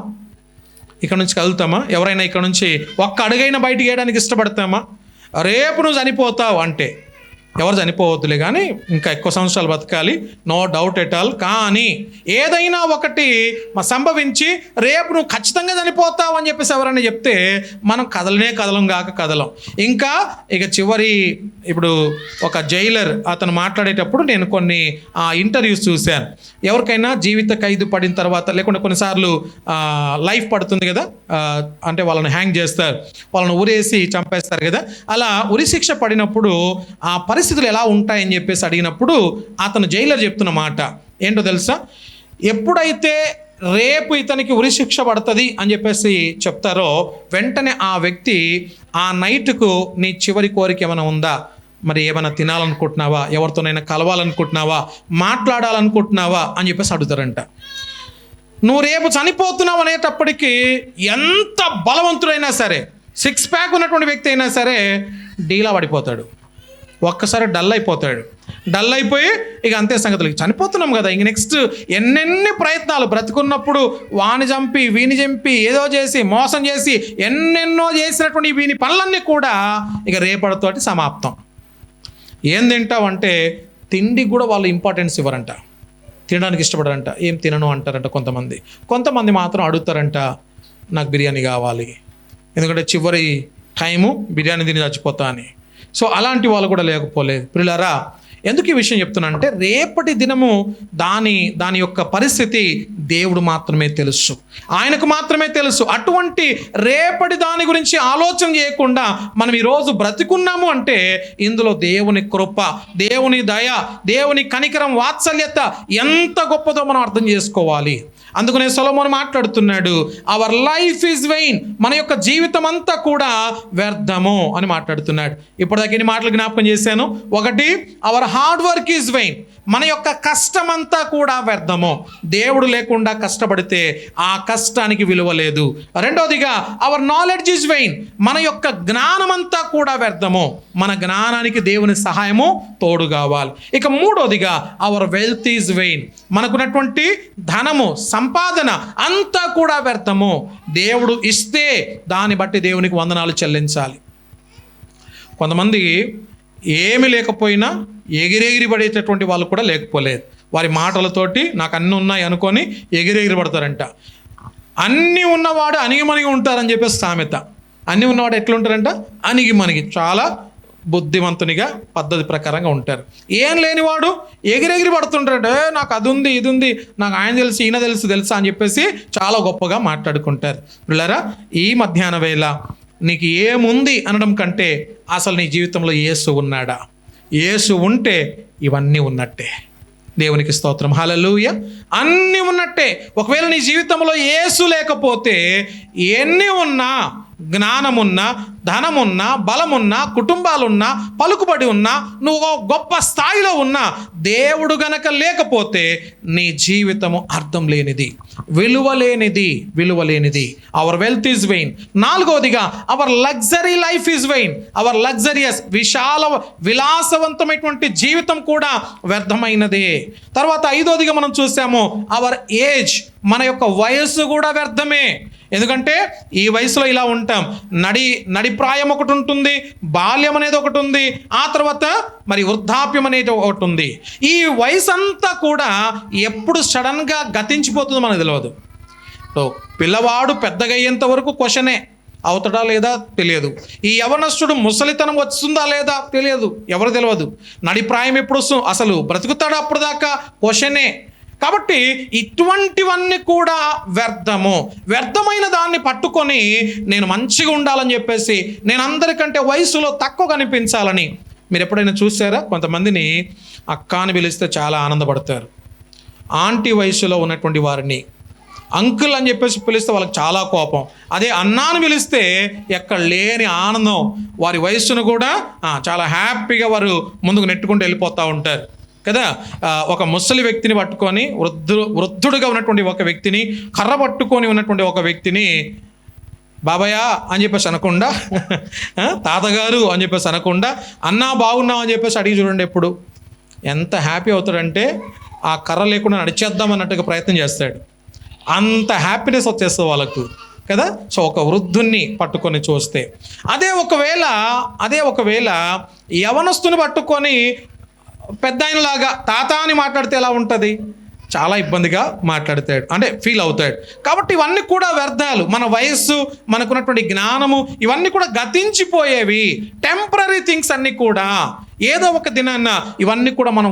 ఎవరైనా ఇక్కడ నుంచి ఒక్క అడుగైనా బయటికి వేయడానికి ఇష్టపడతామా? రేపు నువ్వు చనిపోతావు అంటే ఎవరు చనిపోవద్దులే, కానీ ఇంకా ఎక్కువ సంవత్సరాలు బతకాలి, నో డౌట్ ఎట్ ఆల్. కానీ ఏదైనా ఒకటి సంభవించి రేపు నువ్వు ఖచ్చితంగా చనిపోతావు అని చెప్పేసి ఎవరైనా చెప్తే మనం కదలం. ఇంకా ఇక చివరి, ఇప్పుడు ఒక జైలర్ అతను మాట్లాడేటప్పుడు నేను కొన్ని ఇంటర్వ్యూస్ చూశాను. ఎవరికైనా జీవిత ఖైదు పడిన తర్వాత, లేకుంటే కొన్నిసార్లు లైఫ్ పడుతుంది కదా, అంటే వాళ్ళని హ్యాంగ్ చేస్తారు, వాళ్ళని ఉరేసి చంపేస్తారు కదా, అలా ఉరి శిక్ష పడినప్పుడు ఆ పరిస్థితులు ఎలా ఉంటాయని చెప్పేసి అడిగినప్పుడు అతను జైలర్ చెప్తున్న మాట ఏంటో తెలుసా? ఎప్పుడైతే రేపు ఇతనికి ఉరి శిక్ష పడుతుంది అని చెప్పేసి చెప్తారో వెంటనే ఆ వ్యక్తి ఆ నైట్కు నీ చివరి కోరిక ఏమైనా ఉందా, మరి ఏమైనా తినాలనుకుంటున్నావా, ఎవరితోనైనా కలవాలనుకుంటున్నావా, మాట్లాడాలనుకుంటున్నావా అని చెప్పేసి అడుగుతారంట. నువ్వు రేపు చనిపోతున్నావు అనేటప్పటికీ ఎంత బలవంతుడైనా సరే, 6 ప్యాక్ ఉన్నటువంటి వ్యక్తి అయినా సరే డీలా పడిపోతాడు, ఒక్కసారి డల్ అయిపోయి ఇక అంతే సంగతులు. చనిపోతున్నాం కదా, ఇంక నెక్స్ట్ ఎన్నెన్ని ప్రయత్నాలు, బ్రతుకున్నప్పుడు వాని చంపి వీని చంపి ఏదో చేసి మోసం చేసి ఎన్నెన్నో చేసినటువంటి వీని పనులన్నీ కూడా ఇక రేపటితోటి సమాప్తం. ఏం తింటావంటే తిండికి కూడా వాళ్ళు ఇంపార్టెన్స్ ఇవ్వరంట, తినడానికి ఇష్టపడరంట, ఏం తినను అంటారంట. కొంతమంది మాత్రం అడుగుతారంట, నాకు బిర్యానీ కావాలి, ఎందుకంటే చివరి టైము బిర్యానీ తిని చచ్చిపోతా అని. సో అలాంటి వాళ్ళు కూడా లేకపోలేదు. ప్రియులారా, ఎందుకు ఈ విషయం చెప్తున్నా అంటే రేపటి దినము దాని యొక్క పరిస్థితి దేవుడు మాత్రమే తెలుసు, ఆయనకు మాత్రమే తెలుసు. అటువంటి రేపటి దాని గురించి ఆలోచన చేయకుండా మనం ఈరోజు బ్రతికున్నాము అంటే ఇందులో దేవుని కృప, దేవుని దయ, దేవుని కనికరం, వాత్సల్యత ఎంత గొప్పదో మనం అర్థం చేసుకోవాలి. అందుకనే సొలొమోను మాట్లాడుతున్నాడు, అవర్ లైఫ్ ఈజ్ వెయిన్, మన యొక్క జీవితం అంతా కూడా వ్యర్థము అని మాట్లాడుతున్నాడు. ఇప్పటిదాకా ఎన్ని మాటలు జ్ఞాపకం చేశాను. ఒకటి, our hard work is vain, మన యొక్క కష్టం అంతా కూడా వ్యర్థము. దేవుడు లేకుండా కష్టపడితే ఆ కష్టానికి విలువ లేదు. రెండోదిగా, అవర్ నాలెడ్జ్ ఈజ్ వెయిన్, మన యొక్క జ్ఞానం అంతా కూడా వ్యర్థము, మన జ్ఞానానికి దేవుని సహాయము తోడు కావాలి. ఇక మూడోదిగా, అవర్ వెల్త్ ఈజ్ వెయిన్, మనకున్నటువంటి ధనము, సంపాదన అంతా కూడా వ్యర్థము. దేవుడు ఇస్తే దాన్ని బట్టి దేవునికి వందనాలు చెల్లించాలి. కొంతమంది ఏమి లేకపోయినా ఎగిరెగిరి పడేటటువంటి వాళ్ళు కూడా లేకపోలేదు. వారి మాటలతోటి నాకు అన్నీ ఉన్నాయి అనుకొని ఎగిరెగిరి పడతారంట. అన్నీ ఉన్నవాడు అణిగిమణిగి ఉంటారని చెప్పేసి సామెత. అన్నీ ఉన్నవాడు ఎట్లుంటారంట? అణిగిమణిగి, చాలా బుద్ధిమంతునిగా పద్ధతి ప్రకారంగా ఉంటారు. ఏం లేనివాడు ఎగిరెగిరి పడుతుంటాడు, నాకు అది ఉంది ఇది ఉంది, నాకు ఆయన తెలుసు ఈయన తెలుసా అని చెప్పేసి చాలా గొప్పగా మాట్లాడుకుంటారు. పిల్లరా, ఈ మధ్యాహ్న వేళ నీకు ఏముంది అనడం కంటే అసలు నీ జీవితంలో యేసు ఉన్నాడా? యేసు ఉంటే ఇవన్నీ ఉన్నట్టే. దేవునికి స్తోత్రం, హల్లెలూయా. అన్నీ ఉన్నట్టే. ఒకవేళ నీ జీవితంలో యేసు లేకపోతే ఎన్ని ఉన్నా, జ్ఞానమున్నా, ధనమున్నా, బలమున్నా, కుటుంబాలున్నా, పలుకుబడి ఉన్నా, నువ్వు గొప్ప స్థాయిలో ఉన్నా, దేవుడు గనక లేకపోతే నీ జీవితము అర్థం లేనిది, విలువలేనిది. Our wealth is vain. నాలుగోదిగా, our luxury life is vain. Our luxurious, విలాసవంతమైనటువంటి జీవితం కూడా వ్యర్థమైనదే. తర్వాత ఐదోదిగా మనం చూసాము, అవర్ ఏజ్, మన యొక్క వయస్సు కూడా వ్యర్థమే. ఎందుకంటే ఈ వయసులో ఇలా ఉంటాం. నడి ప్రాయం ఒకటి ఉంటుంది, బాల్యం అనేది ఒకటి ఉంది, ఆ తర్వాత మరి వృద్ధాప్యం అనేది ఒకటి ఉంది. ఈ వయసు అంతా కూడా ఎప్పుడు సడన్గా గతించిపోతుందో మనకు తెలియదు. పిల్లవాడు పెద్దగా అయ్యేంత వరకు క్వశ్చనే, అవుతాడా లేదా తెలియదు. ఈ యవనస్తుడు ముసలితనం వస్తుందా లేదా తెలియదు, ఎవరు తెలియదు. నడి ప్రాయం ఎప్పుడు వస్తుంది, అసలు బ్రతుకుతాడా అప్పుడు దాకా క్వశ్చనే. కాబట్టి ఇటువంటివన్నీ కూడా వ్యర్థమైన దాన్ని పట్టుకొని నేను మంచిగా ఉండాలని చెప్పేసి, నేను అందరికంటే వయసులో తక్కువ కనిపించాలని, మీరు ఎప్పుడైనా చూసారా? కొంతమందిని అక్క అని పిలిస్తే చాలా ఆనందపడతారు. ఆంటీ వయసులో ఉన్నటువంటి వారిని అంకుల్ అని చెప్పేసి పిలిస్తే వాళ్ళకి చాలా కోపం. అదే అన్నాను పిలిస్తే ఎక్కడ లేని ఆనందం, వారి వయస్సును కూడా చాలా హ్యాపీగా వారు ముందుకు నెట్టుకుంటూ వెళ్ళిపోతూ ఉంటారు కదా. ఒక ముసలి వ్యక్తిని పట్టుకొని వృద్ధుడుగా ఉన్నటువంటి ఒక వ్యక్తిని, కర్ర పట్టుకొని ఉన్నటువంటి ఒక వ్యక్తిని బాబాయ్ అని చెప్పేసి అనకుండా, తాతగారు అని చెప్పేసి అనకుండా, అన్నా బాగున్నావు అని చెప్పేసి అడిగి చూడండి. ఎప్పుడు ఎంత హ్యాపీ అవుతాడంటే ఆ కర్ర లేకుండా నడిచేద్దాం అన్నట్టుగా ప్రయత్నం చేస్తాడు. అంత హ్యాపీనెస్ వచ్చేస్తుంది వాళ్ళకు కదా. సో ఒక వృద్ధుణ్ణి పట్టుకొని చూస్తే, అదే ఒకవేళ యవనస్తుని పట్టుకొని పెద్ద ఆయనలాగా తాత అని మాట్లాడితే ఎలా ఉంటుంది? చాలా ఇబ్బందిగా మాట్లాడతాడు, అంటే ఫీల్ అవుతాడు. కాబట్టి ఇవన్నీ కూడా వ్యర్థాలు. మన వయస్సు, మనకున్నటువంటి జ్ఞానము, ఇవన్నీ కూడా గతించిపోయేవి, టెంపరీ థింగ్స్ అన్నీ కూడా. ఏదో ఒక దినాన్న ఇవన్నీ కూడా మనం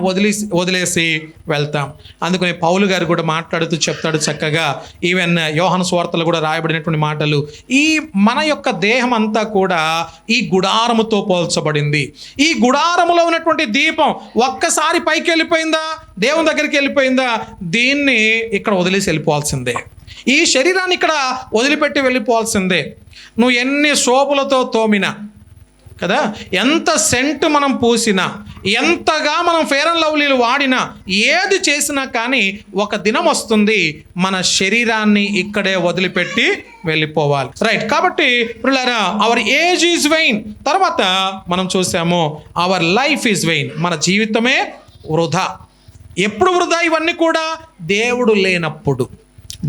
వదిలేసి వెళ్తాం. అందుకని పౌలు గారు కూడా మాట్లాడుతూ చెప్తాడు చక్కగా. ఈవెన్ యోహాను సువార్తలో కూడా రాయబడినటువంటి మాటలు, ఈ మన యొక్క దేహం అంతా కూడా ఈ గుడారముతో పోల్చబడింది. ఈ గుడారములో ఉన్నటువంటి దీపం ఒక్కసారి పైకి వెళ్ళిపోయిందా, దేవుని దగ్గరికి వెళ్ళిపోయిందా, దీన్ని ఇక్కడ వదిలేసి వెళ్ళిపోవాల్సిందే. ఈ శరీరాన్ని ఇక్కడ వదిలిపెట్టి వెళ్ళిపోవాల్సిందే. నువ్వు ఎన్ని సోపులతో తోమినా కదా, ఎంత సెంట్ మనం పూసినా, ఎంతగా మనం ఫెయిర్ అండ్ లవ్లీలు వాడినా, ఏది చేసినా కానీ ఒక దినం వస్తుంది మన శరీరాన్ని ఇక్కడే వదిలిపెట్టి వెళ్ళిపోవాలి. రైట్. కాబట్టి పిల్లరా, అవర్ ఏజ్ ఈజ్ వెయిన్. తర్వాత మనం చూసాము అవర్ లైఫ్ ఈజ్ వెయిన్. మన జీవితమే వృధా. ఎప్పుడు వృధా? ఇవన్నీ కూడా దేవుడు లేనప్పుడు.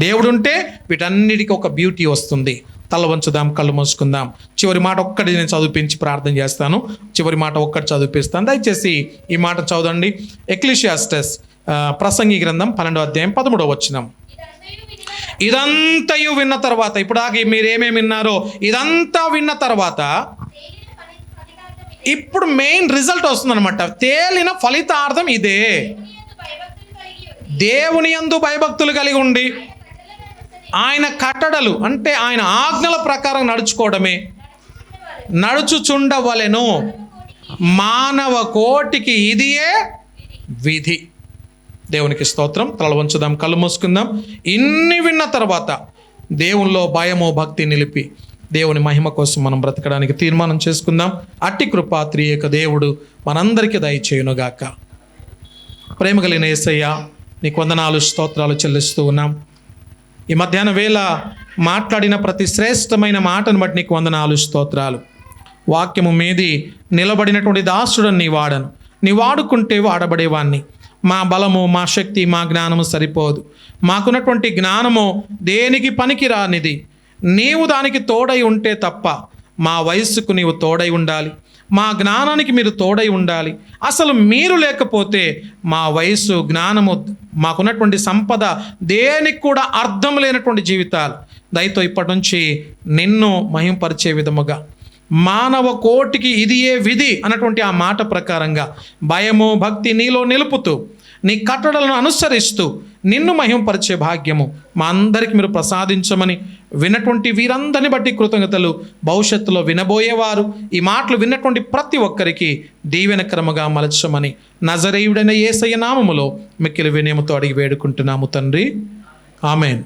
దేవుడు ఉంటే వీటన్నిటికీ ఒక బ్యూటీ వస్తుంది. తల వంచుదాం, కళ్ళు మూసుకుందాం. చివరి మాట ఒక్కటి నేను చదివించి ప్రార్థన చేస్తాను. చివరి మాట ఒక్కటి చదివిస్తాను. దయచేసి ఈ మాట చదవండి. ఎక్లీషియాస్టస్ ప్రసంగి గ్రంథం 12వ అధ్యాయం 13వ వచనం. ఇదంతయు విన్న తర్వాత, ఇప్పుడు మీరేమేమి విన్నారో ఇదంతా విన్న తర్వాత ఇప్పుడు మెయిన్ రిజల్ట్ వస్తుందన్నమాట. తేలిన ఫలితార్థం ఇదే. దేవుని యందు భయభక్తులు కలిగి ఉండి ఆయన కట్టడలు, అంటే ఆయన ఆజ్ఞల ప్రకారం నడుచుకోవడమే, నడుచుచుండవలెను. మానవ కోటికి ఇదియే విధి. దేవునికి స్తోత్రం. తల వంచుదాం, కళ్ళు మూసుకుందాం. ఇన్ని విన్న తర్వాత దేవునిలో భయము భక్తి నిలిపి దేవుని మహిమ కోసం మనం బ్రతకడానికి తీర్మానం చేసుకుందాం. అట్టి కృప త్రియేక దేవుడు మనందరికీ దయచేయునుగాక. ప్రేమ కలిగిన యేసయ్య, నీకు వందనాలు, స్తోత్రాలు చెల్లిస్తూ ఉన్నాం. ఈ మధ్యాహ్న వేళ మాట్లాడిన ప్రతి శ్రేష్టమైన మాటను బట్టి నీకు వందనాలు, స్తోత్రాలు. వాక్యము మీది నిలబడినటువంటి దాసుడని నీ వాడను. నీ వాడుకుంటే వాడబడేవాణ్ణి. మా బలము, మా శక్తి, మా జ్ఞానము సరిపోదు. మాకున్నటువంటి జ్ఞానము దేనికి పనికి రానిది. నీవు దానికి తోడై ఉంటే తప్ప మా వయస్సుకు నీవు తోడై ఉండాలి, మా జ్ఞానానికి మీరు తోడై ఉండాలి. అసలు మీరు లేకపోతే మా వయస్సు, జ్ఞానము, మాకున్నటువంటి సంపద దేనికి కూడా అర్థం లేనటువంటి జీవితాలు. దయతో ఇప్పటి నుంచి నిన్ను మహింపరిచే విధముగా, మానవ కోటికి ఇదియే విధి అన్నటువంటి ఆ మాట ప్రకారంగా భయము భక్తి నీలో నిలుపుతూ, నీ కట్టడలను అనుసరిస్తూ నిన్ను మహింపరిచే భాగ్యము మా అందరికీ మీరు ప్రసాదించమని, విన్నటువంటి వీరందరిని బట్టి కృతజ్ఞతలు. భవిష్యత్తులో వినబోయేవారు ఈ మాటలు విన్నటువంటి ప్రతి ఒక్కరికి దీవెనకరముగా మలచమని నజరేయుడైన యేసయ్య నామములో మిక్కిలి వినయముతో అడిగి వేడుకుంటున్నాము తండ్రి. ఆమేన్.